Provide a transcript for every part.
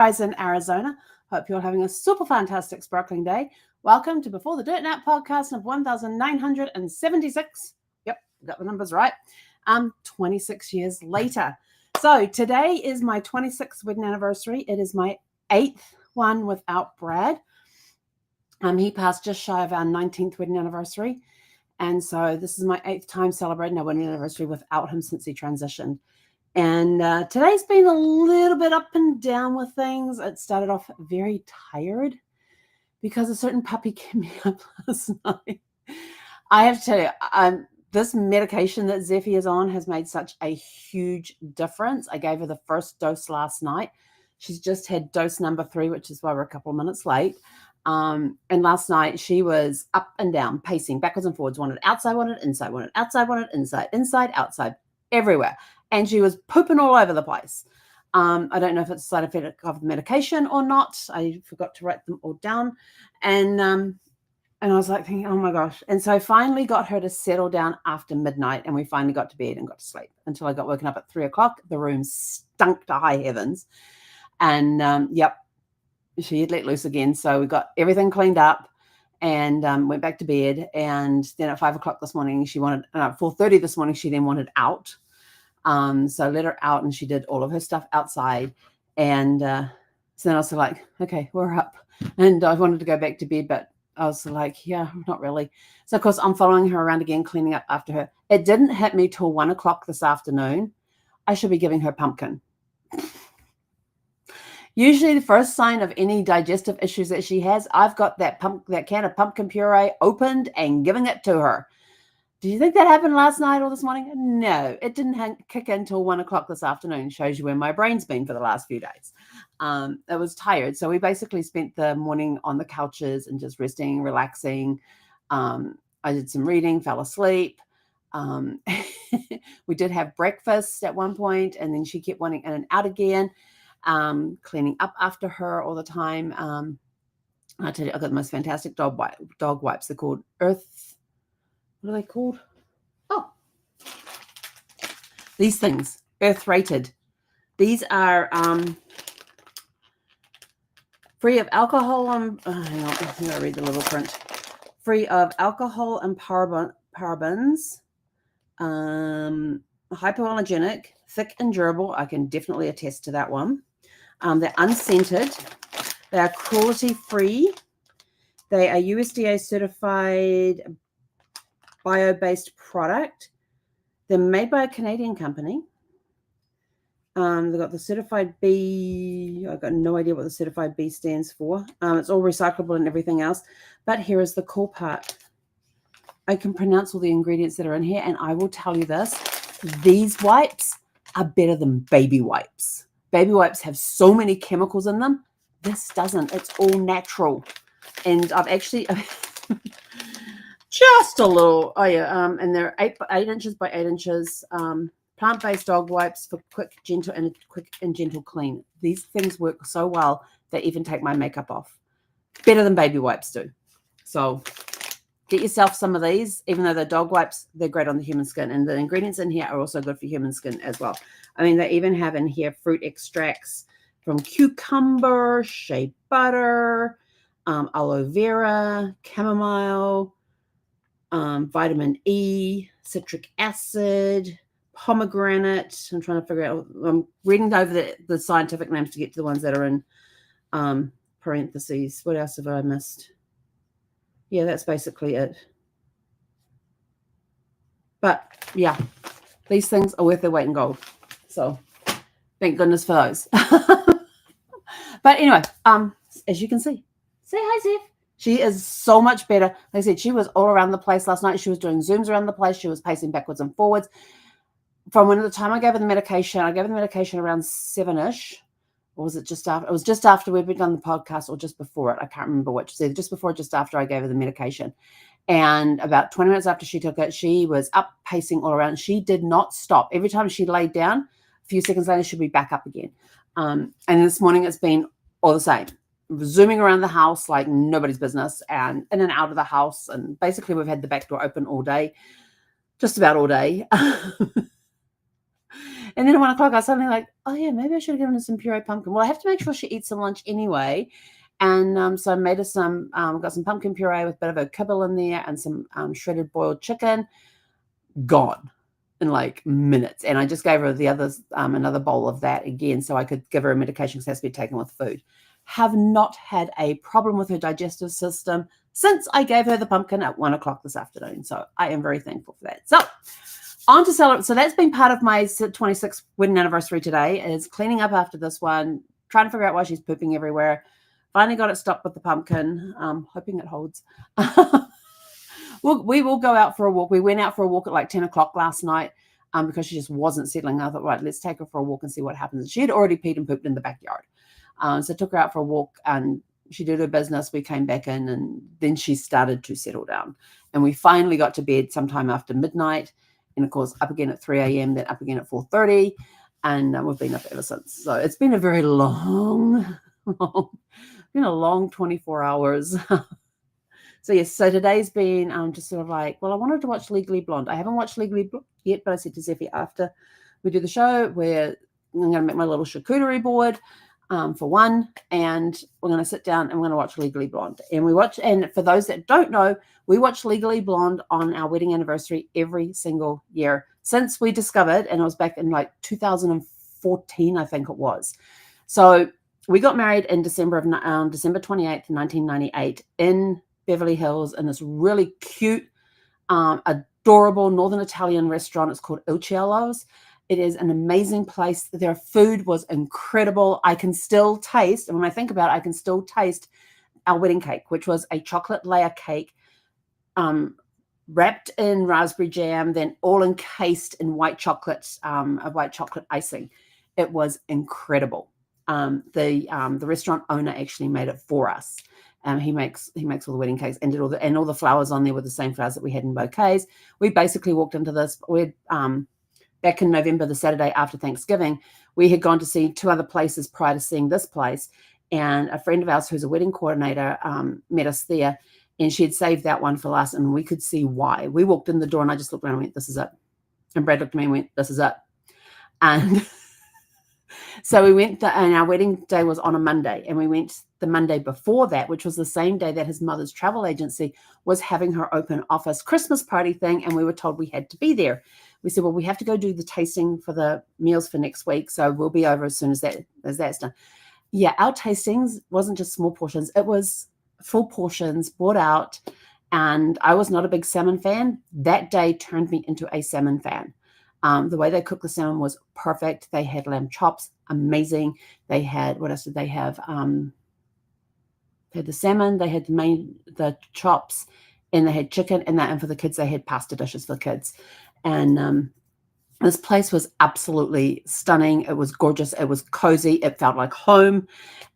guys in Arizona. Hope you're having a super fantastic sparkling day. Welcome to Before the Dirt Nap podcast of 1976. Yep, got the numbers right. 26 years later. So today is my 26th wedding anniversary. It is my 8th one without Brad. He passed just shy of our 19th wedding anniversary. And so this is my 8th time celebrating our wedding anniversary without him since he transitioned. And today's been a little bit up and down with things. It started off very tired because a certain puppy kept me up last night. I have to tell you, this medication that Zeffy is on has made such a huge difference. I gave her the first dose last night. She's just had dose number 3, which is why we're a couple of minutes late. And last night she was up and down, pacing backwards and forwards, wanted outside, wanted inside, wanted outside, wanted inside, inside, outside, everywhere. And she was pooping all over the place. I don't know if it's a side effect of the medication or not. I forgot to write them all down. And I was like thinking, oh my gosh. And so I finally got her to settle down after midnight, and we finally got to bed and got to sleep until I got woken up at 3 o'clock. The room stunk to high heavens. And yep, she had let loose again. So we got everything cleaned up and went back to bed. And then at 5 o'clock this morning, she wanted, 4:30 this morning, she then wanted out. So I let her out and she did all of her stuff outside. And so then I was like, okay, we're up. And I wanted to go back to bed, but I was like, yeah, not really. So of course I'm following her around again, cleaning up after her. It didn't hit me till 1 o'clock this afternoon. I should be giving her pumpkin. Usually the first sign of any digestive issues that she has, I've got that can of pumpkin puree opened and giving it to her. Do you think that happened last night or this morning? No, it didn't kick in until 1 o'clock this afternoon. Shows you where my brain's been for the last few days. I was tired. So we basically spent the morning on the couches and just resting, relaxing. I did some reading, fell asleep. We did have breakfast at one point, and then she kept wanting in and out again, cleaning up after her all the time. I tell you, I got the most fantastic dog wipes. They're called Earth. What are they called? Oh, these things, Earth Rated. These are free of alcohol and hang on, I'm going to read the little print. Free of alcohol and parabens, hypoallergenic, thick and durable. I can definitely attest to that one. They're unscented. They are cruelty-free. They are USDA certified bio-based product. They're made by a Canadian company. They've got the certified B. I've got no idea what the certified B stands for. It's all recyclable and everything else. But here is the cool part. I can pronounce all the ingredients that are in here, and I will tell you this. These wipes are better than baby wipes. Baby wipes have so many chemicals in them. This doesn't. It's all natural. And I've actually... just a little, and they're 8 inches by 8 inches, plant-based dog wipes for quick and gentle clean. These things work so well, they even take my makeup off. Better than baby wipes do. So get yourself some of these. Even though they're dog wipes, they're great on the human skin. And the ingredients in here are also good for human skin as well. I mean, they even have in here fruit extracts from cucumber, shea butter, aloe vera, chamomile, vitamin E, citric acid, pomegranate. I'm trying to figure out, I'm reading over the scientific names to get to the ones that are in parentheses. What else have I missed? Yeah, that's basically it. But yeah, these things are worth their weight in gold. So thank goodness for those. But anyway, as you can see, say hi, Zeph. She is so much better. Like I said, she was all around the place last night. She was doing Zooms around the place. She was pacing backwards and forwards. From when the time I gave her the medication, I gave her the medication around 7-ish. Or was it just after? It was just after we'd done the podcast or just before it. I can't remember which. So just before or just after I gave her the medication. And about 20 minutes after she took it, she was up pacing all around. She did not stop. Every time she laid down, a few seconds later, she'd be back up again. And this morning it's been all the same. Zooming around the house like nobody's business and in and out of the house. And basically we've had the back door open all day, just about all day. And then at 1 o'clock, I was suddenly like, oh yeah, maybe I should have given her some puree pumpkin. Well, I have to make sure she eats some lunch anyway. And so I made her got some pumpkin puree with a bit of a kibble in there and some shredded boiled chicken. Gone in like minutes. And I just gave her the others another bowl of that again so I could give her a medication because it has to be taken with food. Have not had a problem with her digestive system since I gave her the pumpkin at 1 o'clock this afternoon. So I am very thankful for that. So on to celebrate. So that's been part of my 26th wedding anniversary today, is cleaning up after this one, trying to figure out why she's pooping everywhere. Finally got it stopped with the pumpkin, hoping it holds. We will go out for a walk. We went out for a walk at like 10 o'clock last night because she just wasn't settling. I thought, right, let's take her for a walk and see what happens. She had already peed and pooped in the backyard. So I took her out for a walk and she did her business. We came back in and then she started to settle down. And we finally got to bed sometime after midnight. And of course, up again at 3 a.m., then up again at 4:30. And we've been up ever since. So it's been a very long 24 hours. So yes, so today's been just sort of like, well, I wanted to watch Legally Blonde. I haven't watched Legally Blonde yet, but I said to Zeffie after we do the show, where I'm going to make my little charcuterie board for one, and we're going to sit down and we're going to watch Legally Blonde. And for those that don't know, we watch Legally Blonde on our wedding anniversary every single year since we discovered, and it was back in like 2014, I think it was. So we got married in December 28th, 1998 in Beverly Hills in this really cute, adorable Northern Italian restaurant. It's called Il Ciello's. It is an amazing place. Their food was incredible. I can still taste, and when I think about it, I can still taste our wedding cake, which was a chocolate layer cake wrapped in raspberry jam, then all encased in white chocolate, a white chocolate icing. It was incredible. The restaurant owner actually made it for us. He makes all the wedding cakes and did all the flowers on there were the same flowers that we had in bouquets. We basically walked into this. We back in November, the Saturday after Thanksgiving, we had gone to see two other places prior to seeing this place, and a friend of ours who's a wedding coordinator met us there, and she had saved that one for last, and we could see why. We walked in the door, and I just looked around and went, "This is it." And Brad looked at me and went, "This is it." And so we went, and our wedding day was on a Monday, and we went the Monday before that, which was the same day that his mother's travel agency was having her open office Christmas party thing, and we were told we had to be there. We said, well, we have to go do the tasting for the meals for next week, so we'll be over as soon as that's done. Yeah, our tastings wasn't just small portions. It was full portions brought out, and I was not a big salmon fan. That day turned me into a salmon fan. The way they cooked the salmon was perfect. They had lamb chops, amazing. They had, what else did they have? They had the salmon, they had the chops, and they had chicken, and for the kids, they had pasta dishes for the kids. And this place was absolutely stunning. It was gorgeous. It was cozy. It felt like home.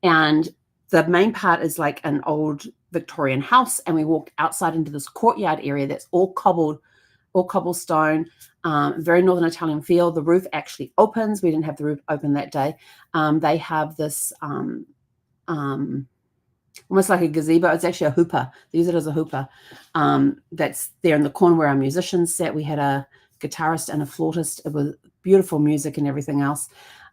And the main part is like an old Victorian house, and we walked outside into this courtyard area that's all cobblestone, very Northern Italian feel. The roof actually opens. We didn't have the roof open that day. They have this almost like a gazebo. It's actually a hoopah. They use it as a hoopah. That's there in the corner where our musicians sat. We had a guitarist and a flautist. It was beautiful music and everything else.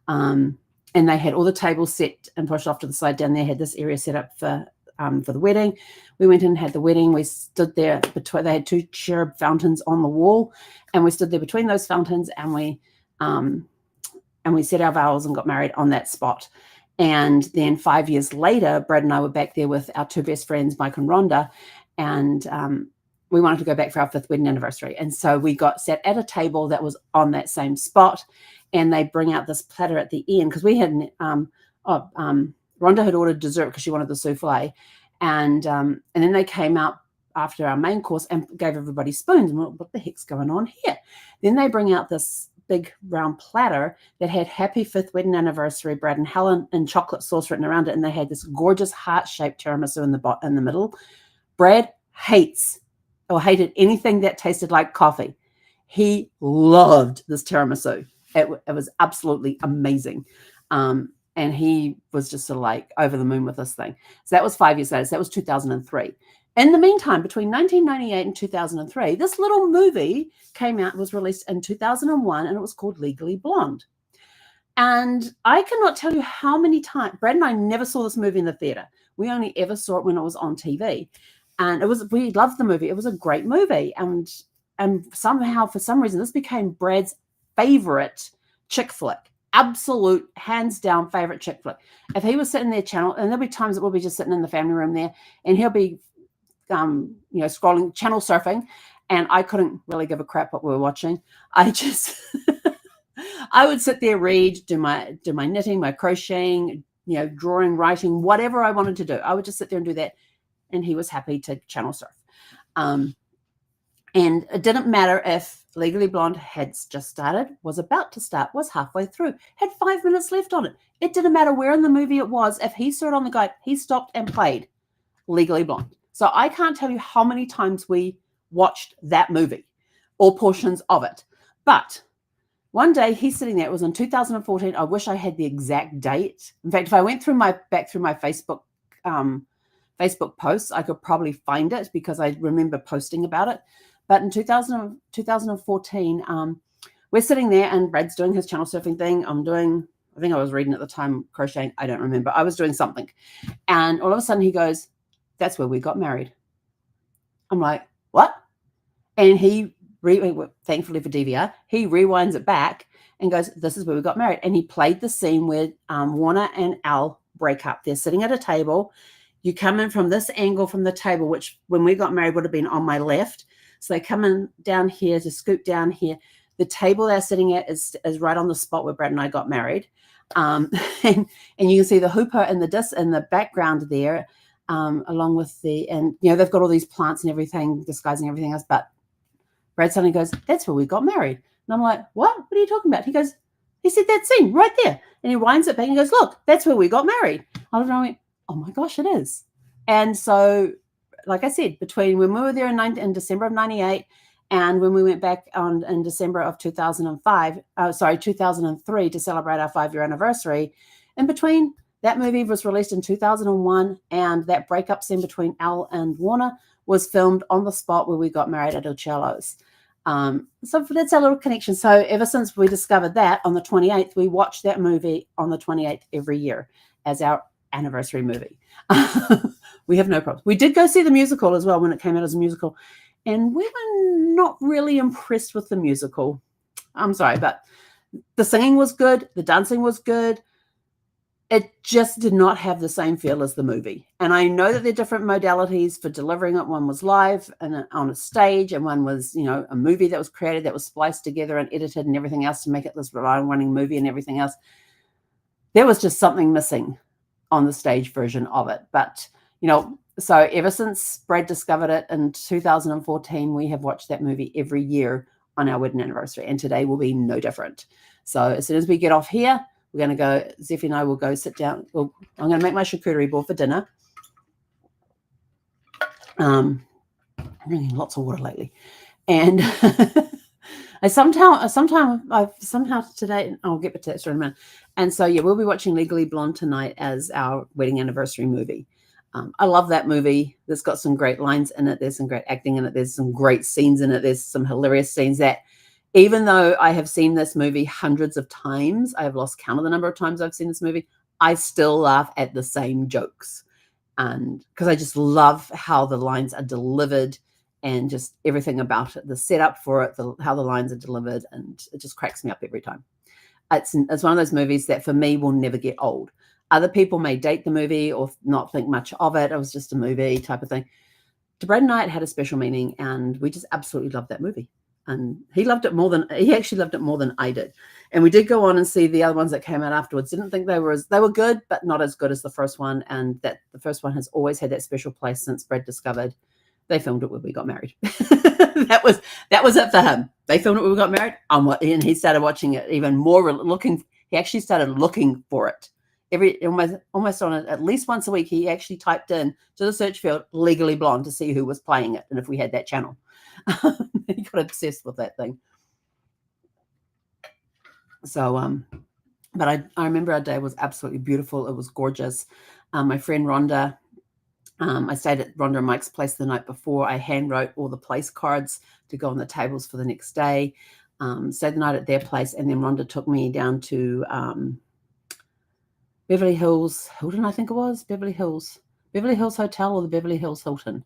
And they had all the tables set and pushed off to the side down there. Had this area set up for the wedding. We went in and had the wedding. We stood there between. They had two cherub fountains on the wall, and we stood there between those fountains, and we said our vows and got married on that spot. And then 5 years later, Brad and I were back there with our two best friends, Mike and Rhonda, and we wanted to go back for our 5th wedding anniversary. And so we got sat at a table that was on that same spot, and they bring out this platter at the end because we had Rhonda had ordered dessert because she wanted the souffle, and then they came out after our main course and gave everybody spoons. And we're like, what the heck's going on here? Then they bring out this big round platter that had "Happy 5th Wedding Anniversary, Brad and Helen" in chocolate sauce written around it, and they had this gorgeous heart-shaped tiramisu in the middle. Brad hated anything that tasted like coffee. He loved this tiramisu. It was absolutely amazing. And he was just sort of like over the moon with this thing. So that was 5 years later. So that was 2003. In the meantime, between 1998 and 2003, this little movie came out, was released in 2001, and it was called Legally Blonde. And I cannot tell you how many times, Brad and I never saw this movie in the theater. We only ever saw it when it was on TV. And we loved the movie. It was a great movie. And somehow, for some reason, this became Brad's favorite chick flick. Absolute, hands down favorite chick flick. If he was sitting there and there'll be times that we'll be just sitting in the family room there, and he'll be, scrolling, channel surfing, and I couldn't really give a crap what we were watching. I just, I would sit there, read, do my knitting, my crocheting, drawing, writing, whatever I wanted to do. I would just sit there and do that, and he was happy to channel surf. And it didn't matter if Legally Blonde had just started, was about to start, was halfway through, had 5 minutes left on it. It didn't matter where in the movie it was. If he saw it on the guide, he stopped and played Legally Blonde. So I can't tell you how many times we watched that movie or portions of it. But one day he's sitting there. It was in 2014. I wish I had the exact date. In fact, if I went back through my Facebook posts, I could probably find it because I remember posting about it. But in 2014, we're sitting there and Brad's doing his channel surfing thing. I think I was reading at the time, crocheting. I don't remember. I was doing something. And all of a sudden he goes, "That's where we got married." I'm like, "What?" And he, thankfully for DVR, he rewinds it back and goes, "This is where we got married." And he played the scene where Warner and Al break up. They're sitting at a table. You come in from this angle from the table, which when we got married would have been on my left. So they come in down here to scoot down here. The table they're sitting at is right on the spot where Brad and I got married. And you can see the hooper and the disc in the background there, along with they've got all these plants and everything, disguising everything else. But Brad suddenly goes, "That's where we got married." And I'm like, "What? What are you talking about?" He said that scene right there. And he winds it back and goes, "Look, that's where we got married." I went, "Oh my gosh, it is." And so, like I said, between when we were there in December of 98 and when we went back in December of 2003 to celebrate our 5-year anniversary, in between, that movie was released in 2001, and that breakup scene between Al and Warner was filmed on the spot where we got married at Uccello's. So that's our little connection. So ever since we discovered that on the 28th, we watched that movie on the 28th every year as our anniversary movie. We have no problems. We did go see the musical as well when it came out as a musical, and we were not really impressed with the musical. I'm sorry, but the singing was good. The dancing was good. It just did not have the same feel as the movie. And I know that there are different modalities for delivering it. One was live and on a stage, and one was, a movie that was created that was spliced together and edited and everything else to make it this long-running movie and everything else. There was just something missing on the stage version of it. But, so ever since Brad discovered it in 2014, we have watched that movie every year on our wedding anniversary. And today will be no different. So as soon as we get off here, we're going to go, Zephy and I will go sit down. I'm going to make my charcuterie board for dinner. I'm drinking lots of water lately. And somehow today, I'll get back to that story in a minute. And so, we'll be watching Legally Blonde tonight as our wedding anniversary movie. I love that movie. There's got some great lines in it. There's some great acting in it. There's some great scenes in it. There's some hilarious scenes that, even though I have seen this movie hundreds of times, I have lost count of the number of times I've seen this movie, I still laugh at the same jokes. And because I just love how the lines are delivered and just everything about it, the setup for it, how the lines are delivered, and it just cracks me up every time. It's one of those movies that for me will never get old. Other people may date the movie or not think much of it. It was just a movie type of thing. To Brad and I, it had a special meaning, and we just absolutely loved that movie. And he actually loved it more than I did. And we did go on and see the other ones that came out afterwards. Didn't think they were good, but not as good as the first one. And that the first one has always had that special place since Brad discovered they filmed it when we got married. That was it for him. They filmed it when we got married. And he started watching it even more, he actually started looking for it. Almost on it at least once a week, he actually typed in to the search field Legally Blonde to see who was playing it and if we had that channel. He got obsessed with that thing. So But I remember our day was absolutely beautiful. It was gorgeous. My friend Rhonda, I stayed at Rhonda and Mike's place the night before. I hand wrote all the place cards to go on the tables for the next day. Stayed the night at their place, and then Rhonda took me down to Beverly Hills Hilton, I think it was Beverly Hills Hotel or the Beverly Hills Hilton.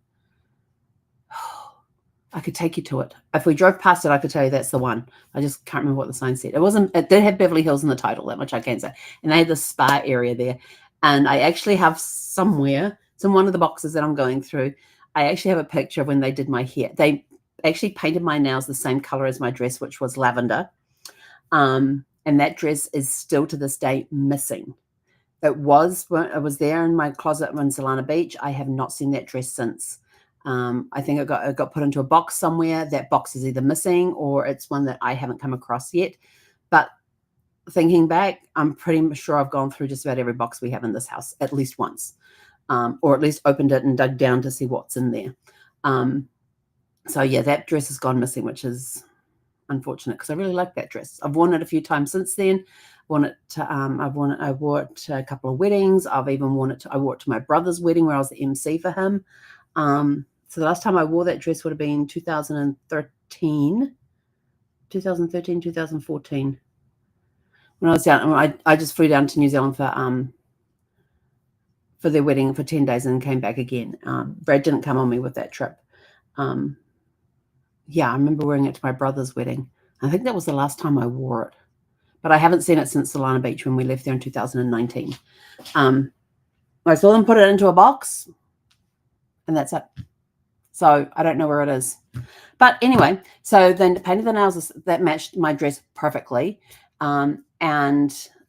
I could take you to it. If we drove past it, I could tell you that's the one. I just can't remember what the sign said. It did have Beverly Hills in the title, that much I can say. And they had the spa area there. And I actually have somewhere, it's in one of the boxes that I'm going through, I actually have a picture of when they did my hair. They actually painted my nails the same color as my dress, which was lavender. And that dress is still to this day missing. It was there in my closet in Solana Beach. I have not seen that dress since. I think it got put into a box somewhere. That box is either missing or it's one that I haven't come across yet. But thinking back, I'm pretty sure I've gone through just about every box we have in this house at least once, or at least opened it and dug down to see what's in there. So yeah, that dress has gone missing, which is unfortunate because I really like that dress. I've worn it a few times since then. I wore it to a couple of weddings. I wore it to my brother's wedding where I was the MC for him. So the last time I wore that dress would have been 2014. When I was down, I just flew down to New Zealand for their wedding for 10 days and came back again. Brad didn't come on me with that trip. Yeah, I remember wearing it to my brother's wedding. I think that was the last time I wore it. But I haven't seen it since Solana Beach when we left there in 2019. I saw them put it into a box, and that's it. So I don't know where it is. But anyway, so then painted the nails that matched my dress perfectly. And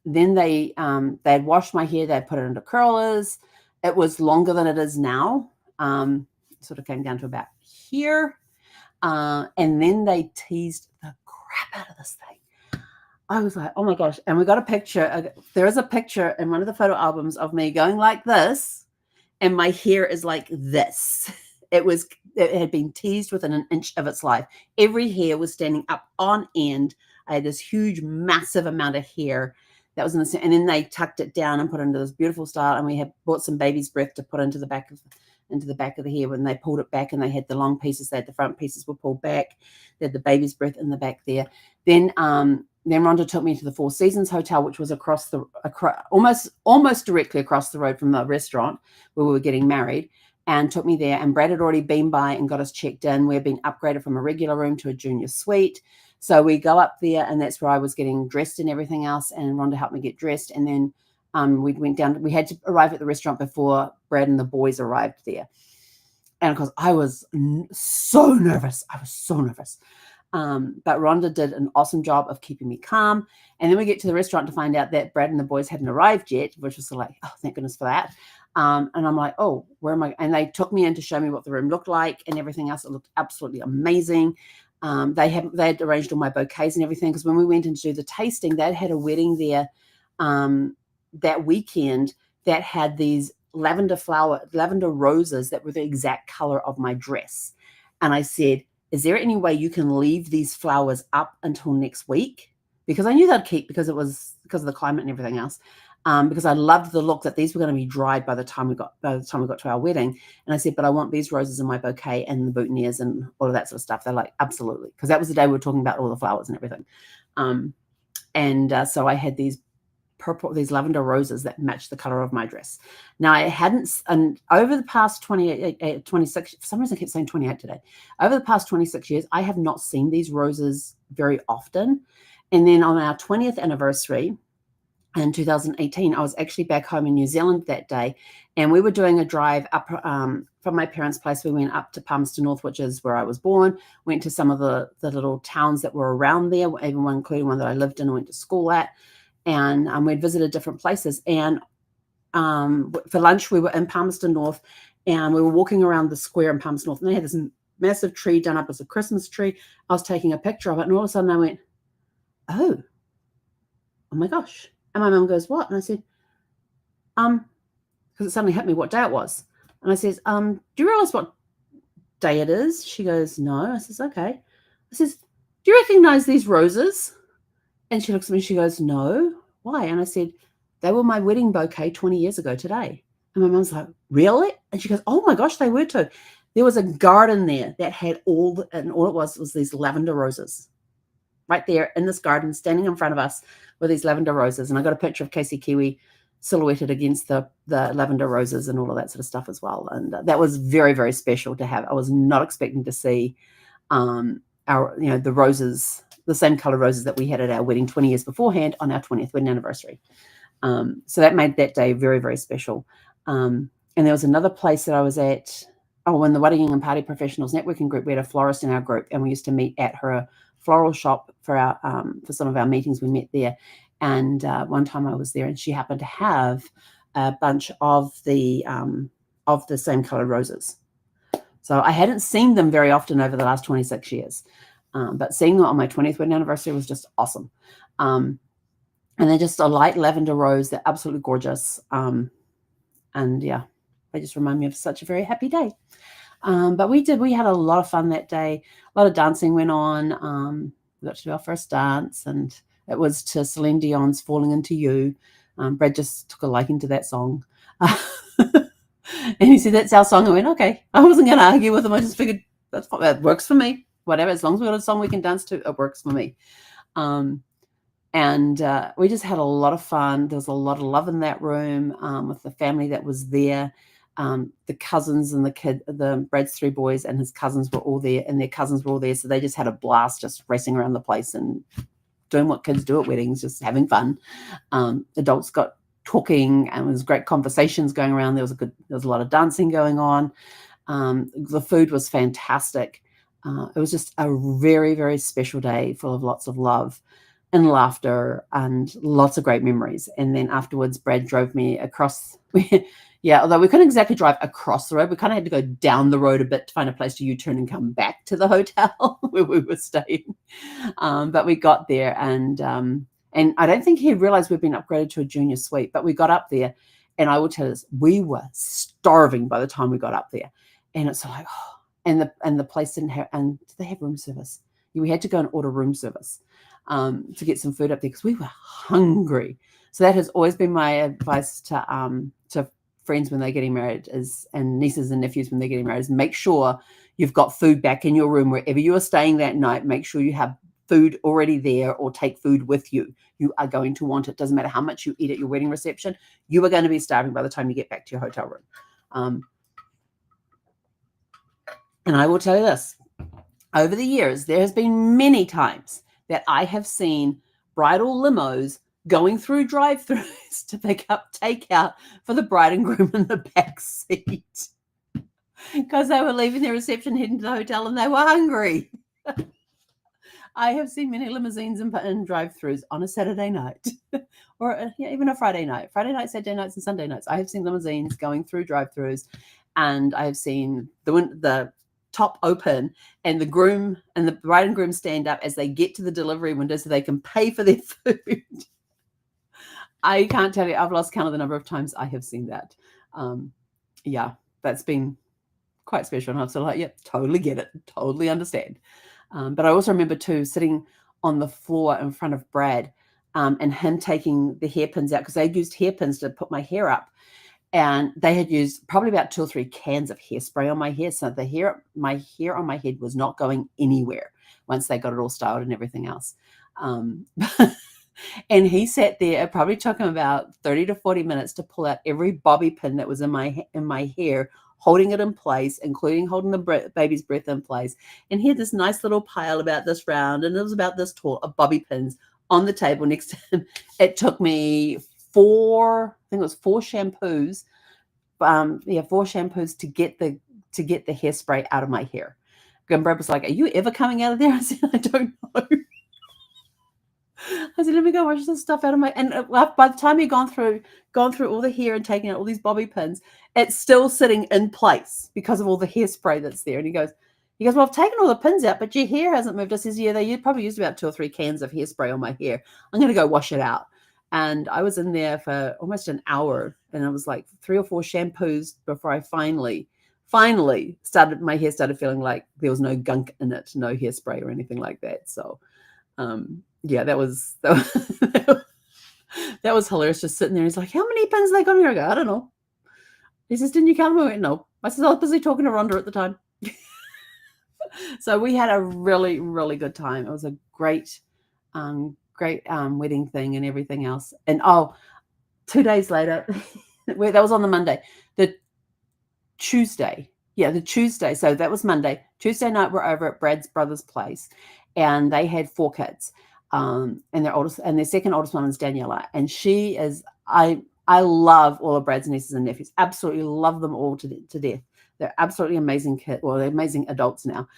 then they had washed my hair. They had put it into curlers. It was longer than it is now. Sort of came down to about here. And then they teased the crap out of this thing. I was like, oh my gosh. And we got a picture. There is a picture in one of the photo albums of me going like this, and my hair is like this. It had been teased within an inch of its life. Every hair was standing up on end. I had this huge, massive amount of hair that was in the, and then they tucked it down and put it into this beautiful style. And we had bought some baby's breath to put into the back of the hair. When they pulled it back and they had the long pieces, they had the front pieces were pulled back. They had the baby's breath in the back there. Then Rhonda took me to the Four Seasons Hotel, which was almost directly across the road from the restaurant where we were getting married, and took me there. And Brad had already been by and got us checked in. We had been upgraded from a regular room to a junior suite. So we go up there, and that's where I was getting dressed and everything else. And Rhonda helped me get dressed. And then we went down. We had to arrive at the restaurant before Brad and the boys arrived there. And of course, I was so nervous. But Rhonda did an awesome job of keeping me calm. And then we get to the restaurant to find out that Brad and the boys hadn't arrived yet, which was like, oh, thank goodness for that. And I'm like, oh, where am I? And they took me in to show me what the room looked like and everything else. It looked absolutely amazing. They had arranged all my bouquets and everything, because when we went in to do the tasting, they'd had a wedding there that weekend that had these lavender roses that were the exact color of my dress. And I said, is there any way you can leave these flowers up until next week? Because I knew they'd keep because of the climate and everything else. Because I loved the look that these were going to be dried by the time we got to our wedding. And I said, but I want these roses in my bouquet and the boutonnieres and all of that sort of stuff. They're like, absolutely. Because that was the day we were talking about all the flowers and everything. So I had these lavender roses that matched the color of my dress. Now I hadn't, and over the past 26, for some reason I keep saying 28 today. Over the past 26 years, I have not seen these roses very often. And then on our 20th anniversary, in 2018, I was actually back home in New Zealand that day, and we were doing a drive up from my parents' place. We went up to Palmerston North, which is where I was born, went to some of the little towns that were around there, even one, including one that I lived in and went to school at, and we'd visited different places. And for lunch, we were in Palmerston North, and we were walking around the square in Palmerston North, and they had this massive tree done up as a Christmas tree. I was taking a picture of it, and all of a sudden I went, oh my gosh. And my mum goes, what? And I said, because it suddenly hit me what day it was. And I says, do you realize what day it is? She goes, no. I says, okay. I says, do you recognize these roses? And she looks at me and she goes, no. why? And I said, they were my wedding bouquet 20 years ago today. And my mum's like, really? And she goes, oh my gosh, they were too. There was a garden there that had and all it was these lavender roses right there in this garden, standing in front of us with these lavender roses. And I got a picture of Casey Kiwi silhouetted against the lavender roses and all of that sort of stuff as well. And that was very, very special to have. I was not expecting to see the roses, the same color roses that we had at our wedding 20 years beforehand on our 20th wedding anniversary. So that made that day very, very special. And there was another place that I was at, in the Wedding and Party Professionals networking group. We had a florist in our group, and we used to meet at her floral shop for some of our meetings. We met there. And one time I was there, and she happened to have a bunch of the same colored roses. So I hadn't seen them very often over the last 26 years. But seeing them on my 20th wedding anniversary was just awesome. And they're just a light lavender rose. They're absolutely gorgeous. And yeah, they just remind me of such a very happy day. But we had a lot of fun that day. A lot of dancing went on. We got to do our first dance, and it was to Celine Dion's Falling Into You. Brad just took a liking to that song. And he said, that's our song. I went, okay. I wasn't going to argue with him. I just figured that works for me. Whatever, as long as we got a song we can dance to, it works for me. And we just had a lot of fun. There was a lot of love in that room with the family that was there. The cousins and the Brad's 3 boys and his cousins were all there, and their cousins were all there. So they just had a blast just racing around the place and doing what kids do at weddings, just having fun. Adults got talking, and there was great conversations going around. There was a lot of dancing going on. The food was fantastic. It was just a very, very special day full of lots of love and laughter and lots of great memories. And then afterwards, Brad drove me across. Although we couldn't exactly drive across the road, we kind of had to go down the road a bit to find a place to U-turn and come back to the hotel where we were staying. But we got there, and I don't think he realized we'd been upgraded to a junior suite, but we got up there, and I will tell you this, we were starving by the time we got up there. And it's like, and the place didn't have, and did they have room service? We had to go and order room service to get some food up there because we were hungry. So that has always been my advice to friends when they're getting married and nieces and nephews when they're getting married, is make sure you've got food back in your room wherever you are staying that night. Make sure you have food already there, or take food with you. You are going to want it. Doesn't matter how much you eat at your wedding reception. You are going to be starving by the time you get back to your hotel room. And I will tell you this, over the years, there has been many times that I have seen bridal limos going through drive-thrus to pick up takeout for the bride and groom in the back seat because they were leaving their reception, heading to the hotel, and they were hungry. I have seen many limousines and drive-thrus on a Saturday night or even a Friday night, Saturday nights, and Sunday nights. I have seen limousines going through drive-thrus, and I have seen the top open and the groom and the bride and groom stand up as they get to the delivery window so they can pay for their food. I can't tell you, I've lost count of the number of times I have seen that. That's been quite special. And I'm sort of like, yep, totally get it, totally understand. But I also remember too, sitting on the floor in front of Brad and him taking the hairpins out, because they used hairpins to put my hair up. And they had used probably about 2 or 3 cans of hairspray on my hair. So my hair on my head was not going anywhere once they got it all styled and everything else. And he sat there. It probably took him about 30 to 40 minutes to pull out every bobby pin that was in my hair, holding it in place, including holding the baby's breath in place. And he had this nice little pile about this round, and it was about this tall, of bobby pins on the table next to him. It took me 4 shampoos, 4 shampoos to get the hairspray out of my hair. And Brad was like, "Are you ever coming out of there?" I said, "I don't know." I said, "Let me go wash this stuff out of my." And by the time you've gone through all the hair and taking out all these bobby pins, it's still sitting in place because of all the hairspray that's there. And he goes, "Well, I've taken all the pins out, but your hair hasn't moved." I says, "Yeah, they probably used about 2 or 3 cans of hairspray on my hair. I'm going to go wash it out." And I was in there for almost an hour, and it was like 3 or 4 shampoos before I finally my hair started feeling like there was no gunk in it, no hairspray or anything like that. So, that was That was hilarious, just sitting there. He's like, how many pins they got here? I go, I don't know. He says, didn't you count them? I went, no. I said, I was busy talking to Rhonda at the time. So we had a really, really good time. It was a great wedding thing and everything else. And 2 days later, that was on the Monday. The Tuesday. So that was Monday. Tuesday night, we're over at Brad's brother's place, and they had 4 kids. And their second oldest one is Daniela, and she is I love all of Brad's nieces and nephews. Absolutely love them all to death. They're absolutely amazing kids. Well, they're amazing adults now.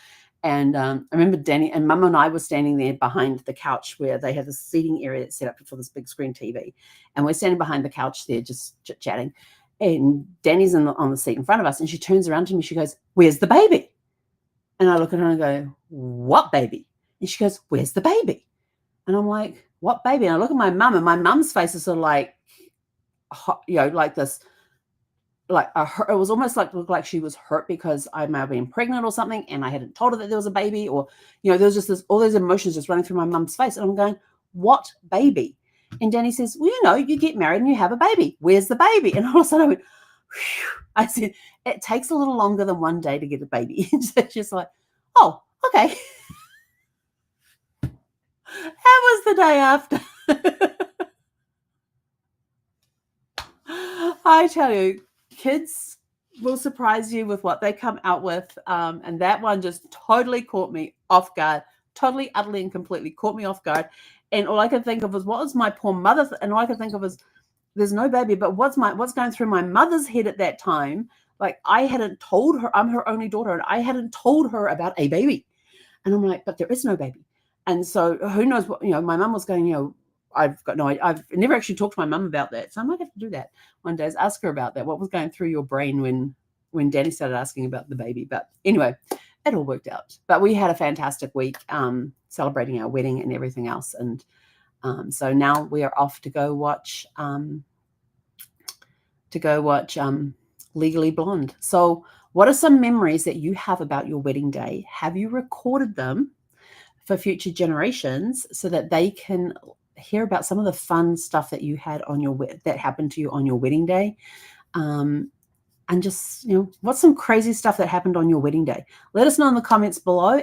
And I remember Danny and Mum and I were standing there behind the couch where they have this seating area that's set up for this big screen TV, and we're standing behind the couch there just chit-chatting. And Danny's on the seat in front of us, and she turns around to me. She goes, "Where's the baby?" And I look at her and I go, "What baby?" And she goes, "Where's the baby?" And I'm like, "What baby?" And I look at my mum, and my mum's face is sort of like, like this, like it was almost like looked like she was hurt because I may have been pregnant or something, and I hadn't told her that there was a baby, or there was just all those emotions just running through my mum's face, and I'm going, "What baby?" And Danny says, "Well, you get married and you have a baby. Where's the baby?" And all of a sudden I went, whew. I said, "It takes a little longer than one day to get a baby." And so she's like, "Oh, okay." How was the day after? I tell you, kids will surprise you with what they come out with. And that one just totally caught me off guard, totally, utterly, and completely caught me off guard. And all I could think of was, what was my poor mother? And all I could think of was, there's no baby, but what's going through my mother's head at that time? Like, I hadn't told her, I'm her only daughter, and I hadn't told her about a baby. And I'm like, but there is no baby. And so who knows what, my mum was going, I've never actually talked to my mum about that. So I might have to do that one day, is ask her about that. What was going through your brain when Danny started asking about the baby? But anyway, it all worked out. But we had a fantastic week celebrating our wedding and everything else. And so now we are off to go watch Legally Blonde. So what are some memories that you have about your wedding day? Have you recorded them for future generations so that they can hear about some of the fun stuff that you had that happened to you on your wedding day? And just, what's some crazy stuff that happened on your wedding day? Let us know in the comments below,